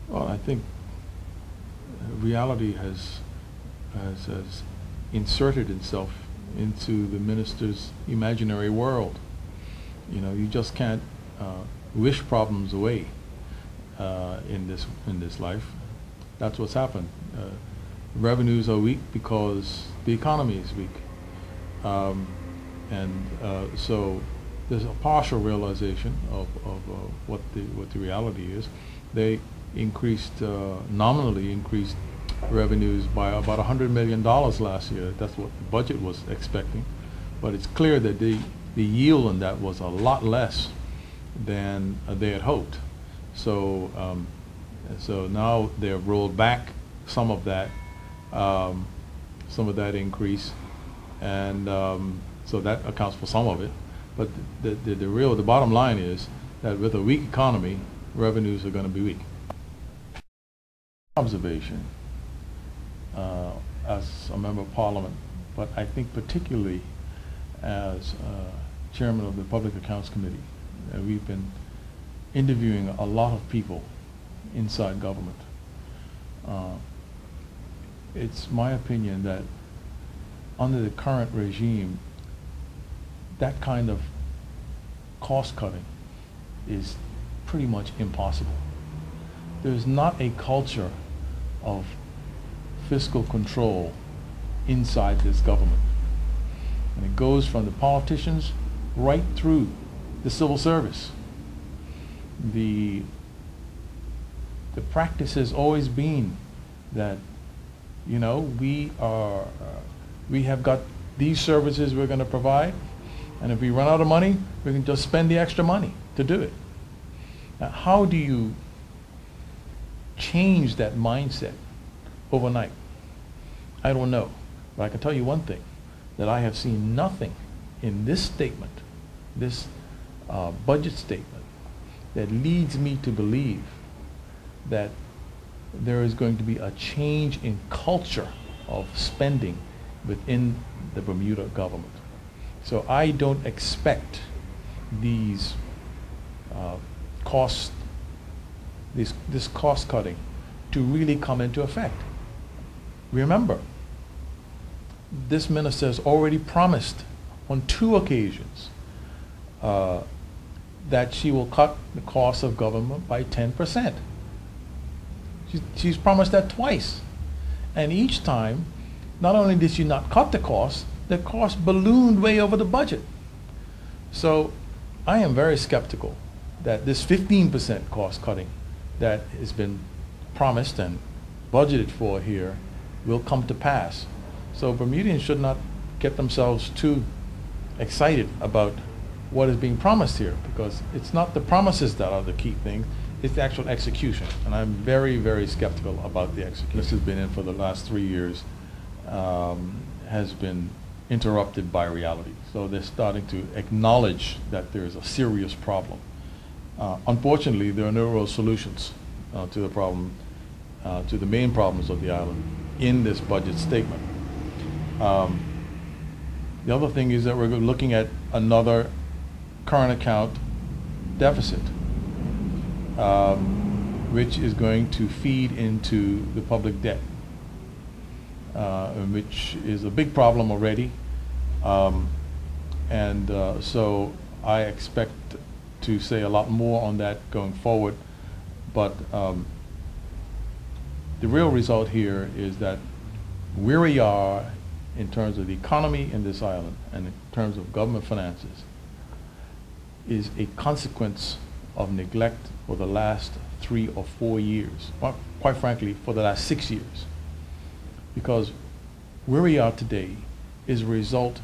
Well, I think reality has inserted itself into the minister's imaginary world. You know, you just can't wish problems away in this life. That's what's happened. Revenues are weak because the economy is weak, so there's a partial realization of what the reality is. They nominally increased revenues by about $100 million last year. That's what the budget was expecting, but it's clear that the yield on that was a lot less than they had hoped. So so now they've rolled back some of that increase, and so that accounts for some of it. But the bottom line is that with a weak economy, revenues are going to be weak. Observation as a member of Parliament, but I think particularly as chairman of the Public Accounts Committee, we've been interviewing a lot of people inside government. It's my opinion that under the current regime, that kind of cost cutting is pretty much impossible. There's not a culture of fiscal control inside this government. And it goes from the politicians right through the civil service. The practice has always been that, you know, we have got these services we're going to provide, and if we run out of money, we can just spend the extra money to do it. Now, how do you change that mindset overnight? I don't know, but I can tell you one thing, that I have seen nothing in this statement, this budget statement, that leads me to believe that there is going to be a change in culture of spending within the Bermuda government. So I don't expect these this cost cutting to really come into effect. Remember, this minister has already promised on 2 occasions that she will cut the cost of government by 10%. She's promised that twice. And each time, not only did she not cut the cost ballooned way over the budget. So I am very skeptical that this 15% cost cutting that has been promised and budgeted for here will come to pass. So Bermudians should not get themselves too excited about what is being promised here, because it's not the promises that are the key thing, it's the actual execution. And I'm very, very skeptical about the execution. This has been in for the last 3 years, has been interrupted by reality. So they're starting to acknowledge that there is a serious problem. Unfortunately, there are no real solutions to the problem, to the main problems of the island in this budget statement. The other thing is that we're looking at another current account deficit, which is going to feed into the public debt, which is a big problem already. So I expect to say a lot more on that going forward, but the real result here is that where we are in terms of the economy in this island and in terms of government finances is a consequence of neglect for the last 3 or 4 years, or quite frankly, for the last 6 years. Because where we are today is a result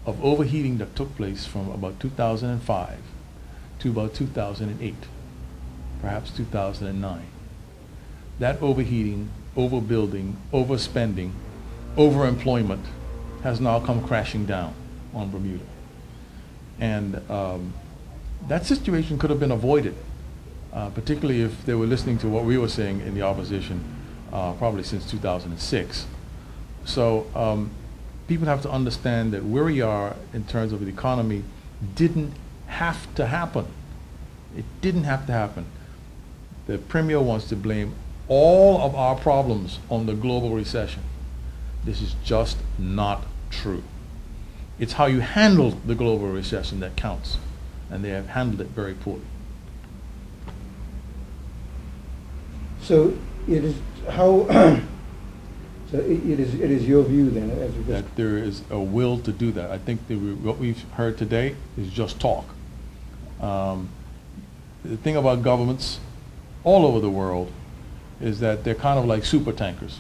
of overheating that took place from about 2005 to about 2008, perhaps 2009. That overheating, overbuilding, overspending, overemployment has now come crashing down on Bermuda. And that situation could have been avoided, particularly if they were listening to what we were saying in the opposition, probably since 2006. So people have to understand that where we are in terms of the economy didn't have to happen. It didn't have to happen. The Premier wants to blame all of our problems on the global recession. This is just not true. It's how you handle the global recession that counts, and they have handled it very poorly. So it is how. So it is your view then, as you That there is a will to do that. I think what we've heard today is just talk. The thing about governments all over the world is that they're kind of like super tankers.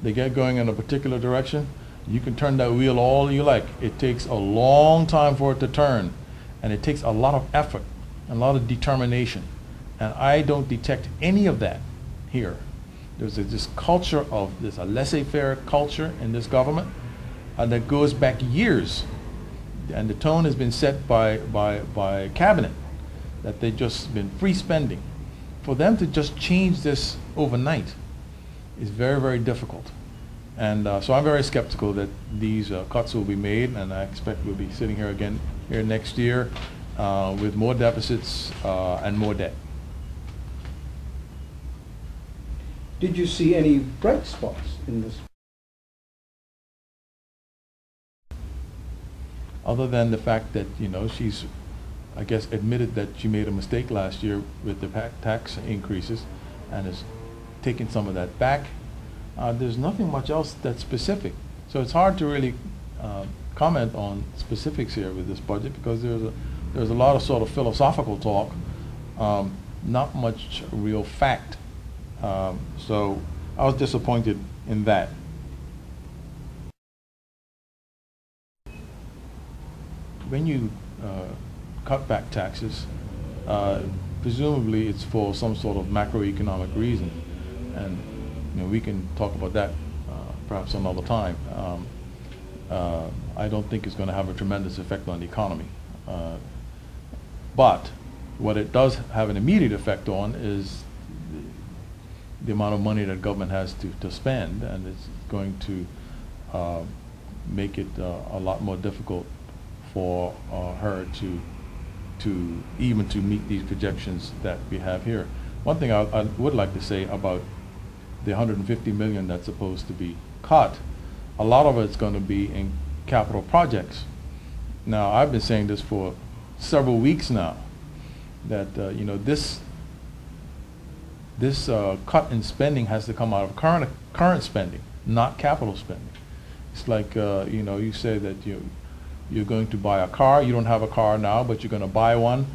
They get going in a particular direction. You can turn that wheel all you like. It takes a long time for it to turn, and it takes a lot of effort and a lot of determination. And I don't detect any of that here. There's this culture of a laissez-faire culture in this government that goes back years, and the tone has been set by cabinet that they've just been free spending. For them to just change this overnight is very, very difficult. And so I'm very skeptical that these cuts will be made, and I expect we'll be sitting here again here next year with more deficits and more debt. Did you see any bright spots in this? Other than the fact that, you know, she's, I guess, admitted that she made a mistake last year with the tax increases and is taking some of that back. There's nothing much else that's specific. So it's hard to really comment on specifics here with this budget, because there's a lot of sort of philosophical talk, not much real fact. So I was disappointed in that. When you cut back taxes, presumably it's for some sort of macroeconomic reason, and you know, we can talk about that perhaps another time. I don't think it's going to have a tremendous effect on the economy, but what it does have an immediate effect on is the amount of money that government has to spend, and it's going to make it a lot more difficult for her to even to meet these projections that we have here. One thing I would like to say about the 150 million that's supposed to be cut, a lot of it's going to be in capital projects. Now, I've been saying this for several weeks now, that you know, this cut in spending has to come out of current spending, not capital spending. It's like you know, you say that you're going to buy a car. You don't have a car now, but you're going to buy one,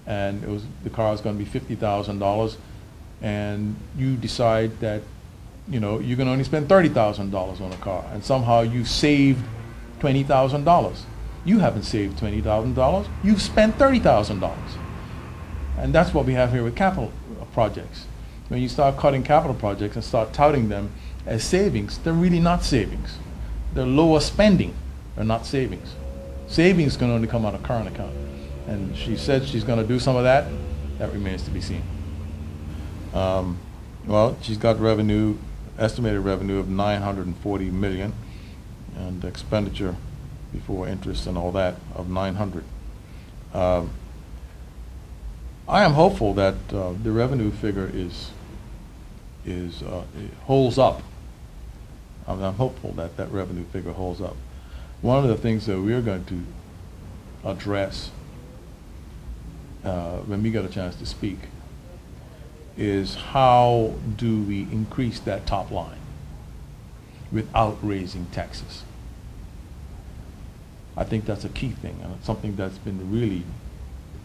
and the car is going to be $50,000, and you decide that, you know, you're going to only spend $30,000 on a car, and somehow you saved $20,000. You haven't saved $20,000. You've spent $30,000, and that's what we have here with capital projects. When you start cutting capital projects and start touting them as savings, they're really not savings. They're lower spending. They're not savings. Savings can only come out of current account. And she said she's going to do some of that. That remains to be seen. Well, she's got revenue, estimated revenue of 940 million, and expenditure before interest and all that of 900. I am hopeful that the revenue figure holds up. I'm hopeful that that revenue figure holds up. One of the things that we're going to address when we get a chance to speak is how do we increase that top line without raising taxes. I think that's a key thing, and it's something that's been really,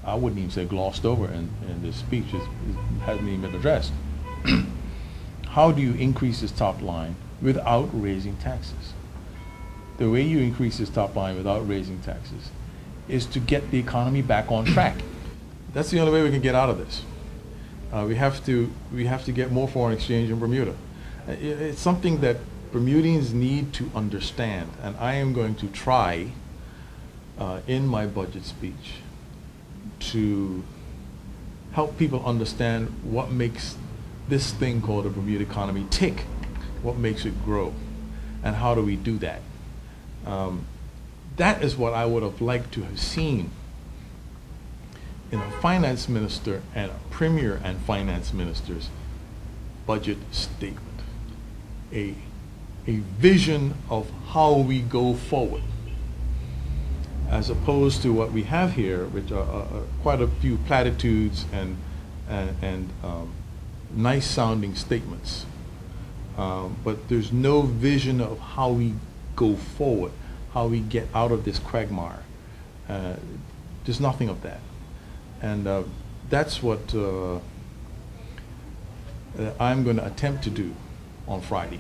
I wouldn't even say glossed over in this speech. It hasn't even been addressed. How do you increase this top line without raising taxes? The way you increase this top line without raising taxes is to get the economy back on track. That's the only way we can get out of this. We have to get more foreign exchange in Bermuda. It's something that Bermudians need to understand, and I am going to try in my budget speech to help people understand what makes this thing called the Bermuda economy tick, what makes it grow, and how do we do that. That is what I would have liked to have seen in a finance minister and a premier and finance ministers budget statement, a vision of how we go forward, as opposed to what we have here, which are quite a few platitudes and nice sounding statements. But there's no vision of how we go forward, how we get out of this quagmire. There's nothing of that. And that's what I'm going to attempt to do on Friday.